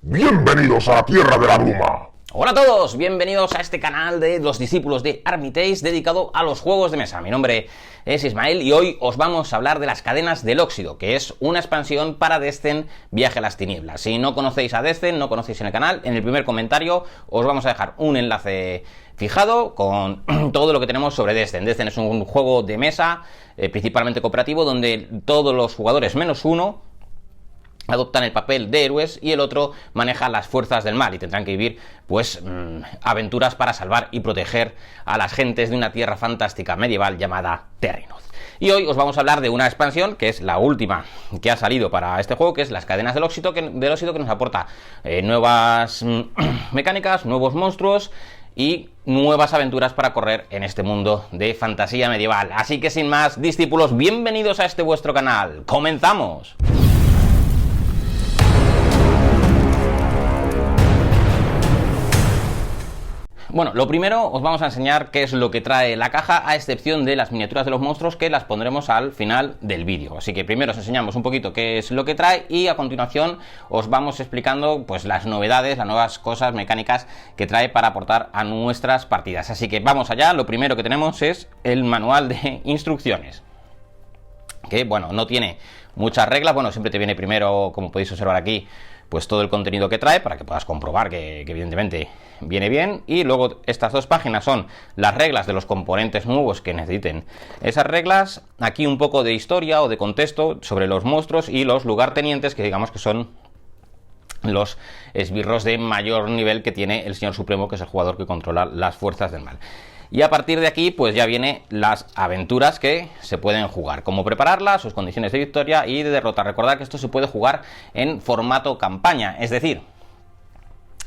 Bienvenidos a la Tierra de la Bruma. Hola a todos, bienvenidos a este canal de los discípulos de Armitage dedicado a los juegos de mesa. Mi nombre es Ismael y hoy os vamos a hablar de las cadenas del óxido, que es una expansión para Descent Viaje a las Tinieblas. Si no conocéis a Descent, no conocéis el canal, en el primer comentario os vamos a dejar un enlace fijado con todo lo que tenemos sobre Descent. Descent es un juego de mesa, principalmente cooperativo, donde todos los jugadores menos uno adoptan el papel de héroes y el otro maneja las fuerzas del mal y tendrán que vivir pues aventuras para salvar y proteger a las gentes de una tierra fantástica medieval llamada Terrinoth. Y hoy os vamos a hablar de una expansión que es la última que ha salido para este juego, que es las cadenas del óxido, que nos aporta nuevas mecánicas, nuevos monstruos y nuevas aventuras para correr en este mundo de fantasía medieval. Así que sin más, discípulos, bienvenidos a este vuestro canal. ¡Comenzamos! Bueno, lo primero os vamos a enseñar qué es lo que trae la caja, a excepción de las miniaturas de los monstruos que las pondremos al final del vídeo. Así que primero os enseñamos un poquito qué es lo que trae y a continuación os vamos explicando pues las novedades, las nuevas cosas mecánicas que trae para aportar a nuestras partidas. Así que vamos allá. Lo primero que tenemos es el manual de instrucciones, que bueno, no tiene muchas reglas. Bueno, siempre te viene primero, como podéis observar aquí, pues todo el contenido que trae para que puedas comprobar que evidentemente viene bien. Y luego estas dos páginas son las reglas de los componentes nuevos que necesiten esas reglas. Aquí un poco de historia o de contexto sobre los monstruos y los lugartenientes, que digamos que son los esbirros de mayor nivel que tiene el Señor Supremo, que es el jugador que controla las fuerzas del mal. Y a partir de aquí pues ya vienen las aventuras que se pueden jugar, cómo prepararlas, sus condiciones de victoria y de derrota. Recordad que esto se puede jugar en formato campaña, es decir,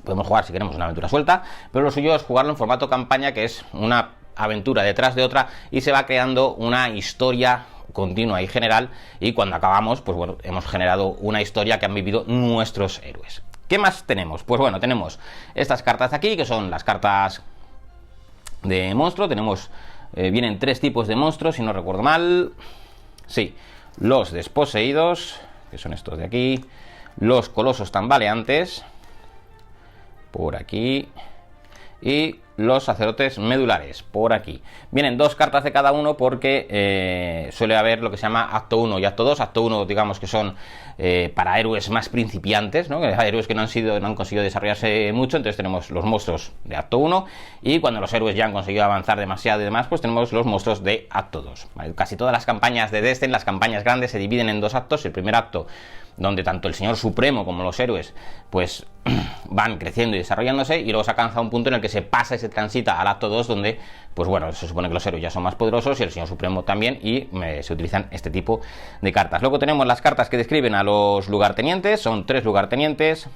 podemos jugar si queremos una aventura suelta, pero lo suyo es jugarlo en formato campaña, que es una aventura detrás de otra y se va creando una historia continua y general, y cuando acabamos pues bueno, hemos generado una historia que han vivido nuestros héroes. ¿Qué más tenemos? Pues bueno, tenemos estas cartas de aquí, que son las cartas de monstruo. Tenemos, vienen tres tipos de monstruos, si no recuerdo mal. Sí, los desposeídos, que son estos de aquí, los colosos tambaleantes, por aquí, y los sacerdotes medulares, por aquí. Vienen dos cartas de cada uno porque suele haber lo que se llama acto 1 y acto 2. Acto 1, digamos que son para héroes más principiantes, ¿no? Hay héroes que no han conseguido desarrollarse mucho, entonces tenemos los monstruos de acto 1, y cuando los héroes ya han conseguido avanzar demasiado y demás, pues tenemos los monstruos de acto 2. ¿Vale? Casi todas las campañas de Descent, las campañas grandes, se dividen en dos actos. El primer acto, donde tanto el Señor Supremo como los héroes pues van creciendo y desarrollándose, y luego se alcanza un punto en el que se pasa y se transita al acto 2, donde pues bueno, se supone que los héroes ya son más poderosos y el Señor Supremo también, y se utilizan este tipo de cartas. Luego tenemos las cartas que describen a los lugartenientes. Son tres lugartenientes: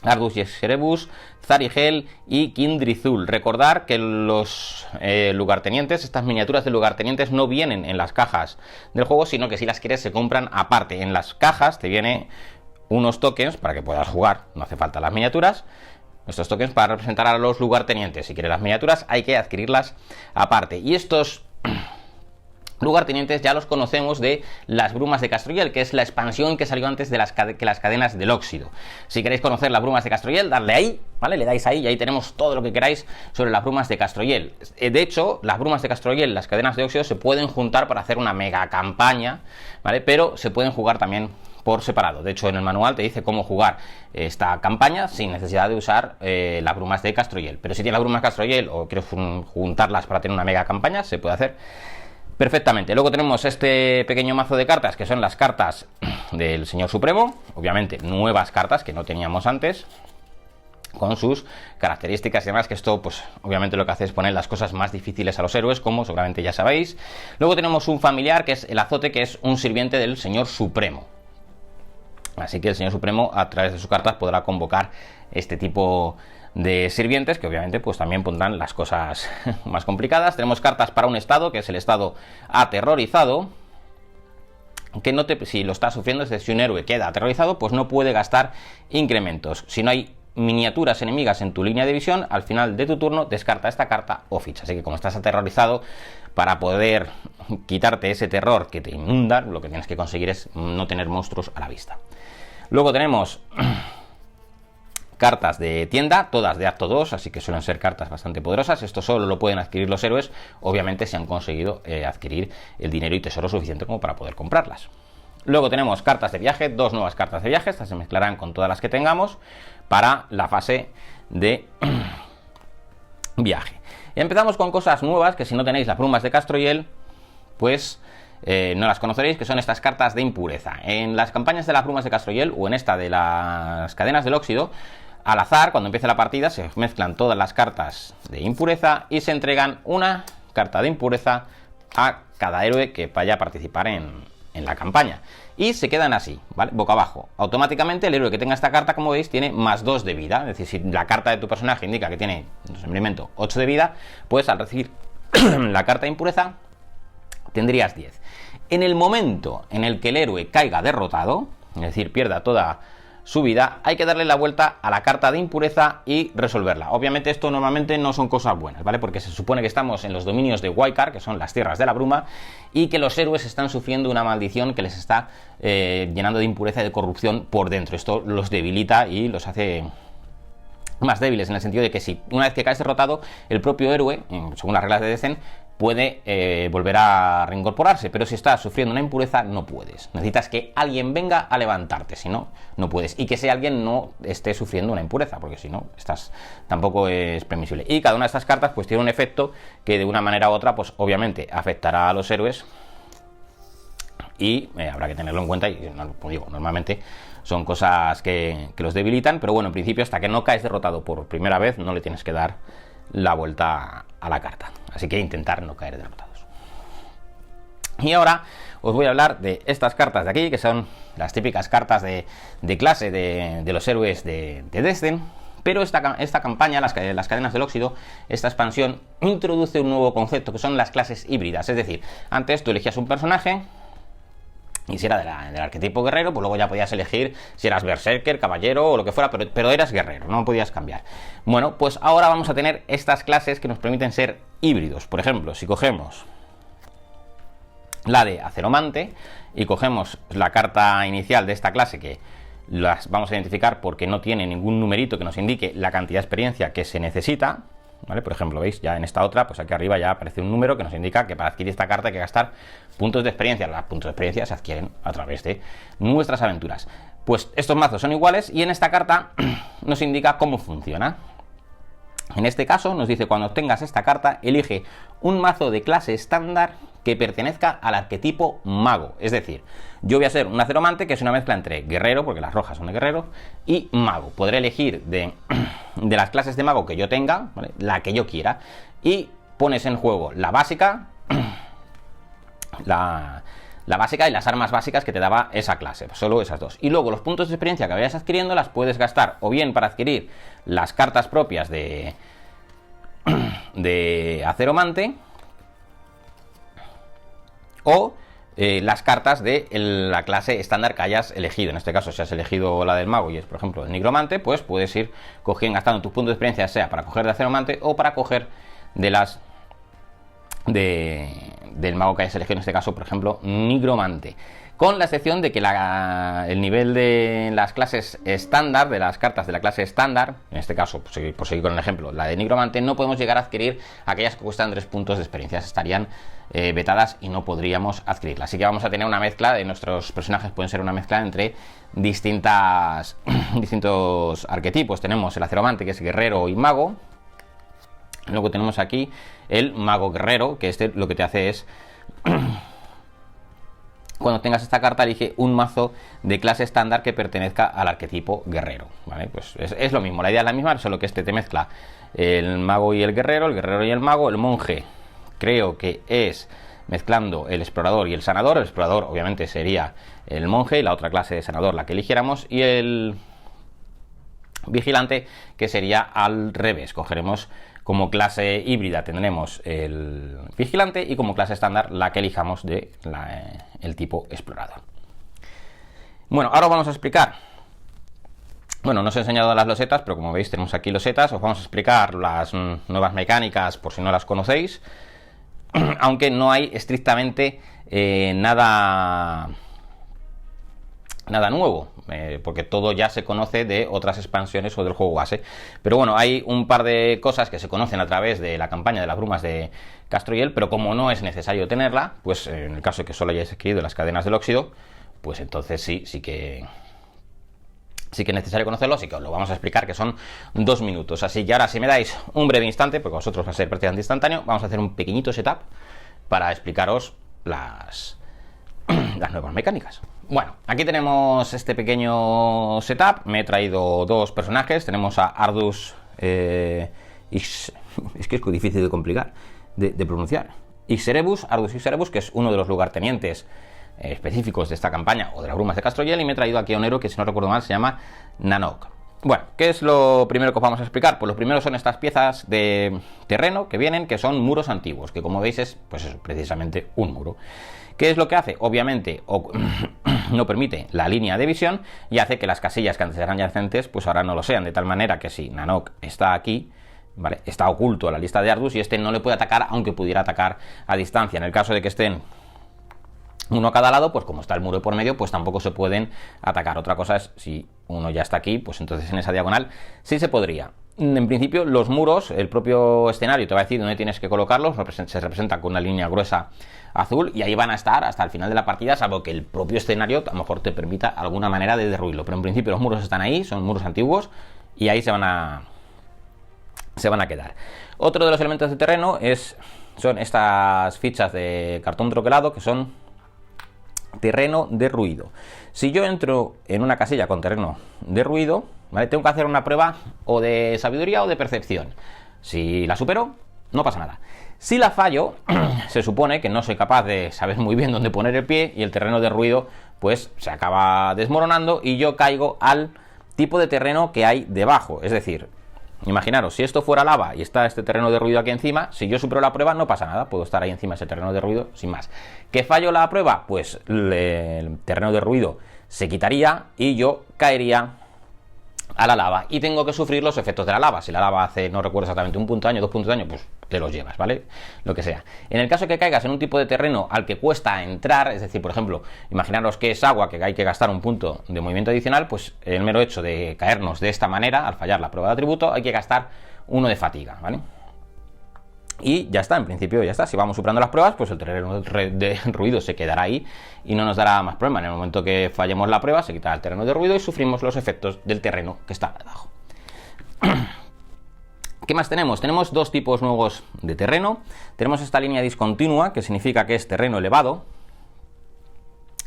Ardus y Exerebus, Zarigel y Kindrizul. Recordar que los lugartenientes, estas miniaturas de lugartenientes, no vienen en las cajas del juego, sino que si las quieres se compran aparte. En las cajas te viene unos tokens para que puedas jugar, no hace falta las miniaturas. Estos tokens para representar a los lugartenientes. Si quieres las miniaturas hay que adquirirlas aparte. Y estos lugartenientes ya los conocemos de las Brumas de Castroyel, que es la expansión que salió antes de las cadenas del óxido. Si queréis conocer las Brumas de Castroyel, darle ahí, ¿vale? Le dais ahí y ahí tenemos todo lo que queráis sobre las Brumas de Castroyel. De hecho, las Brumas de Castroyel, las cadenas de óxido, se pueden juntar para hacer una mega campaña, ¿vale? Pero se pueden jugar también por separado. De hecho, en el manual te dice cómo jugar esta campaña sin necesidad de usar las Brumas de Castroyel. Pero si tienes las Brumas de Castroyel o quieres juntarlas para tener una mega campaña, se puede hacer perfectamente. Luego tenemos este pequeño mazo de cartas, que son las cartas del Señor Supremo. Obviamente nuevas cartas que no teníamos antes, con sus características y demás, que esto pues obviamente lo que hace es poner las cosas más difíciles a los héroes, como seguramente ya sabéis. Luego tenemos un familiar, que es el azote, que es un sirviente del Señor Supremo. Así que el Señor Supremo, a través de sus cartas, podrá convocar este tipo de sirvientes, que obviamente pues también pondrán las cosas más complicadas. Tenemos cartas para un estado, que es el estado aterrorizado, que si lo está sufriendo, es decir, si un héroe queda aterrorizado, pues no puede gastar incrementos. Si no hay miniaturas enemigas en tu línea de visión, al final de tu turno descarta esta carta o ficha. Así que como estás aterrorizado, para poder quitarte ese terror que te inunda, lo que tienes que conseguir es no tener monstruos a la vista. Luego tenemos cartas de tienda, todas de acto 2, así que suelen ser cartas bastante poderosas. Esto solo lo pueden adquirir los héroes, obviamente si han conseguido adquirir el dinero y tesoro suficiente como para poder comprarlas. Luego tenemos cartas de viaje, 2 nuevas cartas de viaje, estas se mezclarán con todas las que tengamos para la fase de viaje. Y empezamos con cosas nuevas que si no tenéis las brumas de Castroyel, pues no las conoceréis, que son estas cartas de impureza. En las campañas de las brumas de Castroyel o en esta de las cadenas del óxido, al azar, cuando empiece la partida, se mezclan todas las cartas de impureza y se entregan una carta de impureza a cada héroe que vaya a participar en la campaña. Y se quedan así, ¿vale? Boca abajo. Automáticamente el héroe que tenga esta carta, como veis, tiene más 2 de vida. Es decir, si la carta de tu personaje indica que tiene, no sé, me invento, 8 de vida, pues al recibir la carta de impureza tendrías 10. En el momento en el que el héroe caiga derrotado, es decir, pierda toda su vida, hay que darle la vuelta a la carta de impureza y resolverla. Obviamente esto normalmente no son cosas buenas, ¿vale? Porque se supone que estamos en los dominios de Waikar, que son las tierras de la bruma, y que los héroes están sufriendo una maldición que les está llenando de impureza y de corrupción por dentro. Esto los debilita y los hace más débiles, en el sentido de que si una vez que caes derrotado, el propio héroe, según las reglas de Decen, puede volver a reincorporarse, pero si estás sufriendo una impureza no puedes. Necesitas que alguien venga a levantarte, si no, no puedes. Y que ese alguien no esté sufriendo una impureza, porque si no, tampoco es permisible. Y cada una de estas cartas pues tiene un efecto que de una manera u otra, pues obviamente afectará a los héroes y habrá que tenerlo en cuenta. Y como digo, normalmente son cosas que los debilitan, pero bueno, en principio hasta que no caes derrotado por primera vez no le tienes que dar la vuelta a la carta, así que intentar no caer derrotados. Y ahora os voy a hablar de estas cartas de aquí, que son las típicas cartas de clase de los héroes de Desden, pero esta campaña, las cadenas del óxido, esta expansión introduce un nuevo concepto, que son las clases híbridas. Es decir, antes tú elegías un personaje y si era del arquetipo guerrero, pues luego ya podías elegir si eras berserker, caballero o lo que fuera, pero eras guerrero, no podías cambiar. Bueno, pues ahora vamos a tener estas clases que nos permiten ser híbridos. Por ejemplo, si cogemos la de aceromante y cogemos la carta inicial de esta clase, que las vamos a identificar porque no tiene ningún numerito que nos indique la cantidad de experiencia que se necesita, ¿vale? Por ejemplo, veis, ya en esta otra, pues aquí arriba ya aparece un número que nos indica que para adquirir esta carta hay que gastar puntos de experiencia. Los puntos de experiencia se adquieren a través de nuestras aventuras. Pues estos mazos son iguales y en esta carta nos indica cómo funciona. En este caso nos dice: cuando obtengas esta carta, elige un mazo de clase estándar que pertenezca al arquetipo mago. Es decir, yo voy a ser un aceromante, que es una mezcla entre guerrero, porque las rojas son de guerrero, y mago. Podré elegir de las clases de mago que yo tenga, ¿vale?, la que yo quiera, y pones en juego la básica, la básica y las armas básicas que te daba esa clase, solo esas dos. Y luego los puntos de experiencia que vayas adquiriendo las puedes gastar o bien para adquirir las cartas propias de aceromante, o las cartas de la clase estándar que hayas elegido. En este caso, si has elegido la del mago y es, por ejemplo, el nigromante, pues puedes ir gastando tus puntos de experiencia, sea para coger de aceromante o para coger de las del mago que hayas elegido, en este caso, por ejemplo, nigromante. Con la excepción de que el nivel de las clases estándar, de las cartas de la clase estándar, en este caso, por seguir con el ejemplo, la de nigromante, no podemos llegar a adquirir aquellas que cuestan 3 puntos de experiencia. Estarían vetadas y no podríamos adquirirlas. Así que vamos a tener una mezcla de nuestros personajes, pueden ser una mezcla entre distintos arquetipos. Tenemos el aceromante, que es guerrero y mago. Luego tenemos aquí el mago guerrero, que lo que te hace es cuando tengas esta carta, elige un mazo de clase estándar que pertenezca al arquetipo guerrero, ¿vale? Pues es lo mismo, la idea es la misma, solo que te mezcla el mago y el guerrero y el mago. El monje creo que es mezclando el explorador y el sanador. El explorador obviamente sería el monje y la otra clase de sanador la que eligiéramos, y el vigilante, que sería al revés. Cogeremos como clase híbrida, tendremos el vigilante, y como clase estándar la que elijamos de el tipo explorador. Bueno, ahora vamos a explicar. Bueno, no os he enseñado las losetas, pero como veis tenemos aquí losetas. Os vamos a explicar las nuevas mecánicas por si no las conocéis, aunque no hay estrictamente nada nada nuevo, porque todo ya se conoce de otras expansiones o del juego base. Pero bueno, hay un par de cosas que se conocen a través de la campaña de las brumas de Castroyel, pero como no es necesario tenerla, pues en el caso de que solo hayáis adquirido las cadenas del óxido, pues entonces sí que es necesario conocerlo, así que os lo vamos a explicar, que son 2 minutos. Así que ahora, si me dais un breve instante, porque vosotros va a ser prácticamente instantáneo, vamos a hacer un pequeñito setup para explicaros las nuevas mecánicas. Bueno, aquí tenemos este pequeño setup. Me he traído 2 personajes. Tenemos a Ardus es que es difícil de complicar de pronunciar. Ardus Ixerebus, que es uno de los lugartenientes específicos de esta campaña o de las brumas de Castroyel, y me he traído aquí a un héroe que, si no recuerdo mal, se llama Nanook. Bueno, ¿qué es lo primero que os vamos a explicar? Pues lo primero son estas piezas de terreno que vienen, que son muros antiguos, que como veis es, pues eso, precisamente un muro. ¿Qué es lo que hace? Obviamente no permite la línea de visión y hace que las casillas que antes eran adyacentes, pues ahora no lo sean, de tal manera que si Nanook está aquí, ¿vale?, está oculto a la lista de Ardus y este no le puede atacar, aunque pudiera atacar a distancia. En el caso de que estén uno a cada lado, pues como está el muro por medio, pues tampoco se pueden atacar. Otra cosa es, si uno ya está aquí, pues entonces en esa diagonal sí se podría. En principio, los muros, el propio escenario te va a decir dónde tienes que colocarlos, se representa con una línea gruesa azul, y ahí van a estar hasta el final de la partida, salvo que el propio escenario a lo mejor te permita alguna manera de derruirlo. Pero en principio los muros están ahí, son muros antiguos, y ahí se van a quedar. Otro de los elementos de terreno son estas fichas de cartón troquelado, que son terreno de ruido. Si yo entro en una casilla con terreno de ruido, ¿vale?, tengo que hacer una prueba o de sabiduría o de percepción. Si la supero, no pasa nada. Si la fallo, se supone que no soy capaz de saber muy bien dónde poner el pie y el terreno de ruido pues se acaba desmoronando y yo caigo al tipo de terreno que hay debajo. Es decir, imaginaros, si esto fuera lava y está este terreno de ruido aquí encima, si yo supero la prueba no pasa nada, puedo estar ahí encima de ese terreno de ruido sin más. ¿Que fallo la prueba? Pues el terreno de ruido se quitaría y yo caería a la lava y tengo que sufrir los efectos de la lava. Si la lava hace, no recuerdo exactamente, 1 punto de daño, 2 puntos de daño, pues te los llevas, ¿vale? Lo que sea. En el caso que caigas en un tipo de terreno al que cuesta entrar, es decir, por ejemplo, imaginaros que es agua, que hay que gastar 1 punto de movimiento adicional, pues el mero hecho de caernos de esta manera, al fallar la prueba de atributo, hay que gastar 1 de fatiga, ¿vale? Y ya está, en principio ya está. Si vamos superando las pruebas, pues el terreno de ruido se quedará ahí y no nos dará más problema. En el momento que fallemos la prueba, se quitará el terreno de ruido y sufrimos los efectos del terreno que está abajo. ¿Qué más tenemos? Tenemos 2 tipos nuevos de terreno. Tenemos esta línea discontinua, que significa que es terreno elevado,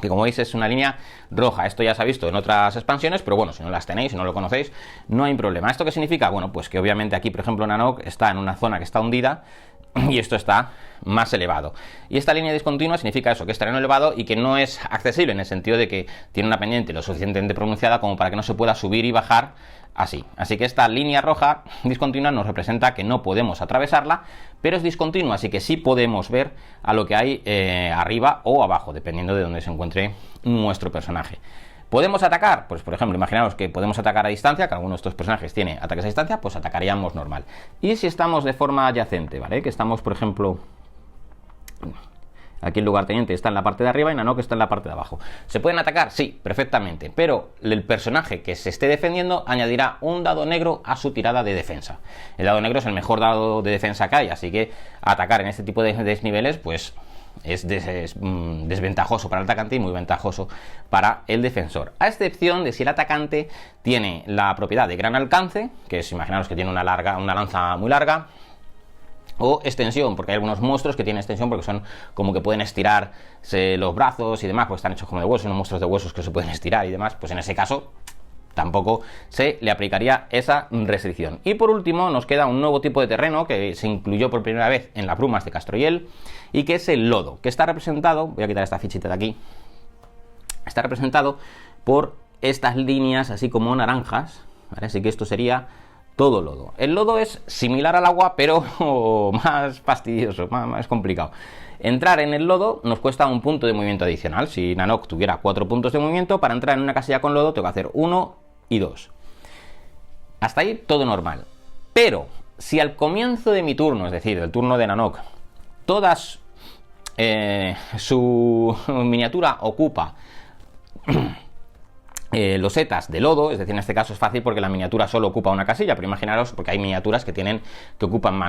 que como veis es una línea roja. Esto ya se ha visto en otras expansiones, pero bueno, si no las tenéis, si no lo conocéis, no hay problema. ¿Esto qué significa? Bueno, pues que obviamente aquí, por ejemplo, Nanook está en una zona que está hundida y esto está más elevado. Y esta línea discontinua significa eso, que es terreno elevado y que no es accesible, en el sentido de que tiene una pendiente lo suficientemente pronunciada como para que no se pueda subir y bajar así. Así que esta línea roja discontinua nos representa que no podemos atravesarla, pero es discontinua, así que sí podemos ver a lo que hay arriba o abajo, dependiendo de dónde se encuentre nuestro personaje. ¿Podemos atacar? Pues por ejemplo, imaginaos que podemos atacar a distancia, que alguno de estos personajes tiene ataques a distancia, pues atacaríamos normal. Y si estamos de forma adyacente, ¿vale? Que estamos, por ejemplo, aquí el lugarteniente está en la parte de arriba y Nanook está en la parte de abajo. ¿Se pueden atacar? Sí, perfectamente, pero el personaje que se esté defendiendo añadirá un dado negro a su tirada de defensa. El dado negro es el mejor dado de defensa que hay, así que atacar en este tipo de desniveles, pues es desventajoso para el atacante y muy ventajoso para el defensor, a excepción de si el atacante tiene la propiedad de gran alcance, que es, imaginaros que tiene una lanza muy larga, o extensión, porque hay algunos monstruos que tienen extensión porque son como que pueden estirarse los brazos y demás, pues están hechos como de huesos, unos monstruos de huesos que se pueden estirar y demás, pues en ese caso tampoco se le aplicaría esa restricción. Y por último nos queda un nuevo tipo de terreno que se incluyó por primera vez en las brumas de Castroyel y que es el lodo, que está representado, voy a quitar esta fichita de aquí, está representado por estas líneas así como naranjas, ¿vale? Así que esto sería todo lodo. El lodo es similar al agua, pero más fastidioso, más complicado. Entrar en el lodo nos cuesta 1 punto de movimiento adicional. Si Nanook tuviera 4 puntos de movimiento, para entrar en una casilla con lodo tengo que hacer 1 y 2. Hasta ahí todo normal. Pero si al comienzo de mi turno, es decir, el turno de Nanook, su miniatura ocupa losetas de lodo, es decir, en este caso es fácil porque la miniatura solo ocupa una casilla, pero imaginaros, porque hay miniaturas que ocupan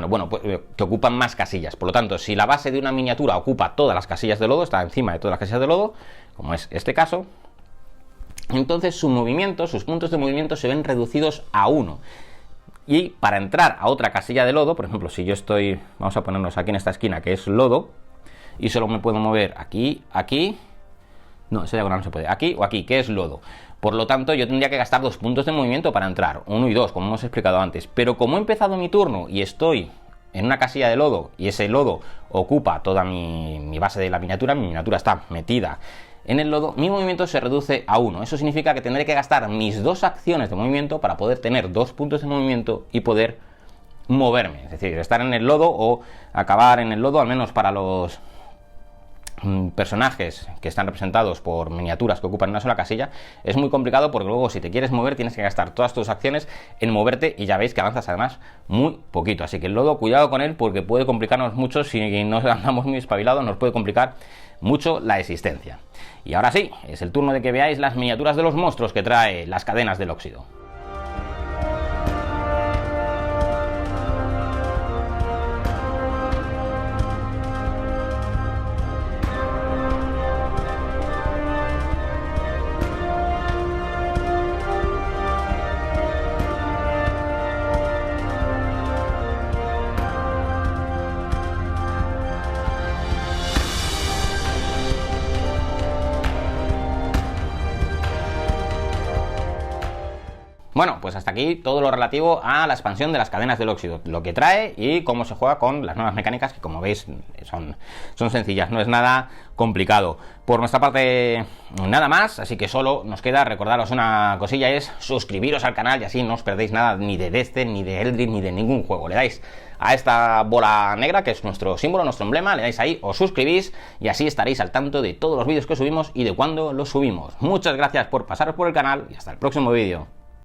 que ocupan más casillas. Por lo tanto, si la base de una miniatura ocupa todas las casillas de lodo, está encima de todas las casillas de lodo, como es este caso, entonces sus puntos de movimiento se ven reducidos a 1. Y para entrar a otra casilla de lodo, por ejemplo, si yo estoy, vamos a ponernos aquí en esta esquina que es lodo, y solo me puedo mover aquí, no, esa diagonal no se puede, aquí o aquí, que es lodo. Por lo tanto, yo tendría que gastar 2 puntos de movimiento para entrar, 1 y 2, como hemos explicado antes. Pero como he empezado mi turno y estoy en una casilla de lodo, y ese lodo ocupa toda mi base de la miniatura, mi miniatura está metida en el lodo, mi movimiento se reduce a 1. Eso significa que tendré que gastar mis 2 acciones de movimiento para poder tener 2 puntos de movimiento y poder moverme. Es decir, estar en el lodo o acabar en el lodo, al menos para los personajes que están representados por miniaturas que ocupan una sola casilla, es muy complicado porque luego si te quieres mover tienes que gastar todas tus acciones en moverte y ya veis que avanzas además muy poquito. Así que el lodo, cuidado con él porque puede complicarnos mucho si no andamos muy espabilados, nos puede complicar mucho la existencia. Y ahora sí, es el turno de que veáis las miniaturas de los monstruos que trae las cadenas del óxido. Bueno, pues hasta aquí todo lo relativo a la expansión de las cadenas del óxido, lo que trae y cómo se juega con las nuevas mecánicas que, como veis, son sencillas, no es nada complicado. Por nuestra parte, nada más, así que solo nos queda recordaros una cosilla, es suscribiros al canal y así no os perdéis nada ni de Destiny, ni de Eldritch, ni de ningún juego. Le dais a esta bola negra, que es nuestro símbolo, nuestro emblema, le dais ahí, os suscribís y así estaréis al tanto de todos los vídeos que subimos y de cuándo los subimos. Muchas gracias por pasaros por el canal y hasta el próximo vídeo.